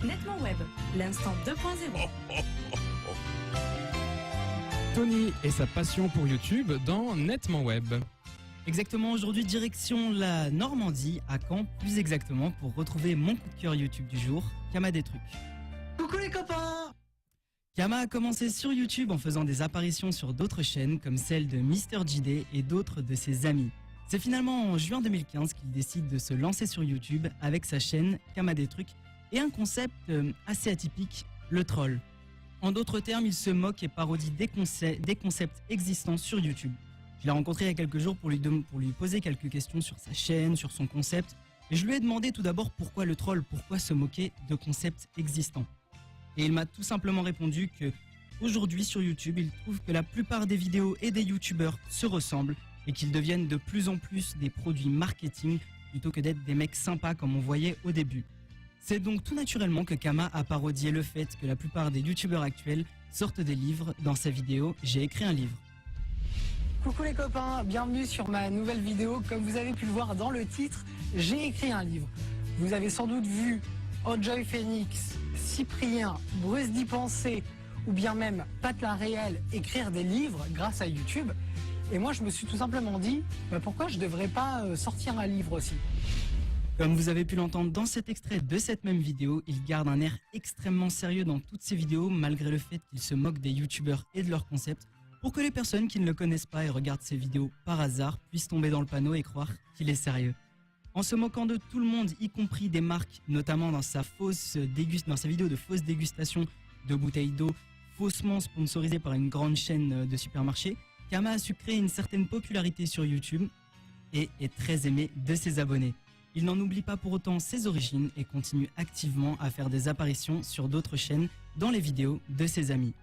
Nettement Web, l'instant 2.0. Tony et sa passion pour YouTube dans Nettement Web. Exactement, aujourd'hui direction la Normandie, à Caen plus exactement, pour retrouver mon coup de cœur YouTube du jour, Kama des trucs. Coucou les copains! Kama a commencé sur YouTube en faisant des apparitions sur d'autres chaînes comme celle de MrJD et d'autres de ses amis. C'est finalement en juin 2015 qu'il décide de se lancer sur YouTube avec sa chaîne Kama des trucs et un concept assez atypique, le troll. En d'autres termes, il se moque et parodie des concepts existants sur YouTube. Je l'ai rencontré il y a quelques jours pour lui poser quelques questions sur sa chaîne, sur son concept. Et je lui ai demandé tout d'abord pourquoi le troll, pourquoi se moquer de concepts existants. Et il m'a tout simplement répondu que aujourd'hui sur YouTube, il trouve que la plupart des vidéos et des youtubeurs se ressemblent et qu'ils deviennent de plus en plus des produits marketing plutôt que d'être des mecs sympas comme on voyait au début. C'est donc tout naturellement que Kama a parodié le fait que la plupart des youtubeurs actuels sortent des livres dans sa vidéo « J'ai écrit un livre ». Coucou les copains, bienvenue sur ma nouvelle vidéo. Comme vous avez pu le voir dans le titre, j'ai écrit un livre. Vous avez sans doute vu Enjoy Phoenix, Cyprien, Bruce d'y penser ou bien même Pat la Réelle écrire des livres grâce à YouTube. Et moi je me suis tout simplement dit, pourquoi je ne devrais pas sortir un livre aussi? Comme vous avez pu l'entendre dans cet extrait de cette même vidéo, il garde un air extrêmement sérieux dans toutes ses vidéos malgré le fait qu'il se moque des youtubeurs et de leurs concepts pour que les personnes qui ne le connaissent pas et regardent ses vidéos par hasard puissent tomber dans le panneau et croire qu'il est sérieux. En se moquant de tout le monde, y compris des marques, notamment dans sa vidéo de fausse dégustation de bouteilles d'eau faussement sponsorisée par une grande chaîne de supermarchés, Kama a su créer une certaine popularité sur YouTube et est très aimé de ses abonnés. Il n'en oublie pas pour autant ses origines et continue activement à faire des apparitions sur d'autres chaînes dans les vidéos de ses amis.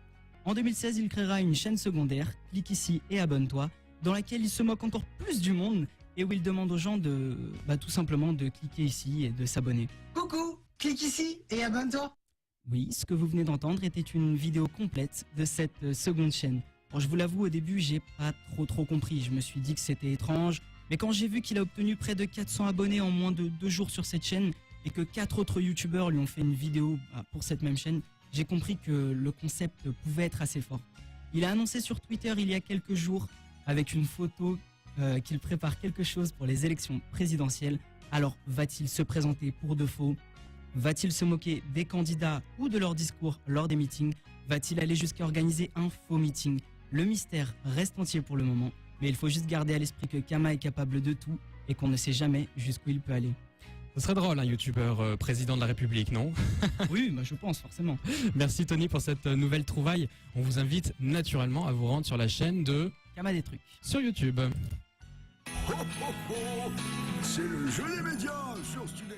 En 2016, il créera une chaîne secondaire, Clique ici et abonne-toi, dans laquelle il se moque encore plus du monde et où il demande aux gens tout simplement de cliquer ici et de s'abonner. Coucou, clique ici et abonne-toi. Oui, ce que vous venez d'entendre était une vidéo complète de cette seconde chaîne. Alors, je vous l'avoue, au début, j'ai pas trop compris. Je me suis dit que c'était étrange. Mais quand j'ai vu qu'il a obtenu près de 400 abonnés en moins de 2 jours sur cette chaîne et que 4 autres youtubeurs lui ont fait une vidéo pour cette même chaîne, j'ai compris que le concept pouvait être assez fort. Il a annoncé sur Twitter il y a quelques jours avec une photo qu'il prépare quelque chose pour les élections présidentielles. Alors va-t-il se présenter pour de faux? Va-t-il se moquer des candidats ou de leurs discours lors des meetings? Va-t-il aller jusqu'à organiser un faux meeting? Le mystère reste entier pour le moment, mais il faut juste garder à l'esprit que Kama est capable de tout et qu'on ne sait jamais jusqu'où il peut aller. Ce serait drôle, un youtubeur président de la République, non? Oui, je pense forcément. Merci Tony pour cette nouvelle trouvaille. On vous invite naturellement à vous rendre sur la chaîne de Kama des trucs sur YouTube. C'est le jeu des médias sur Studek.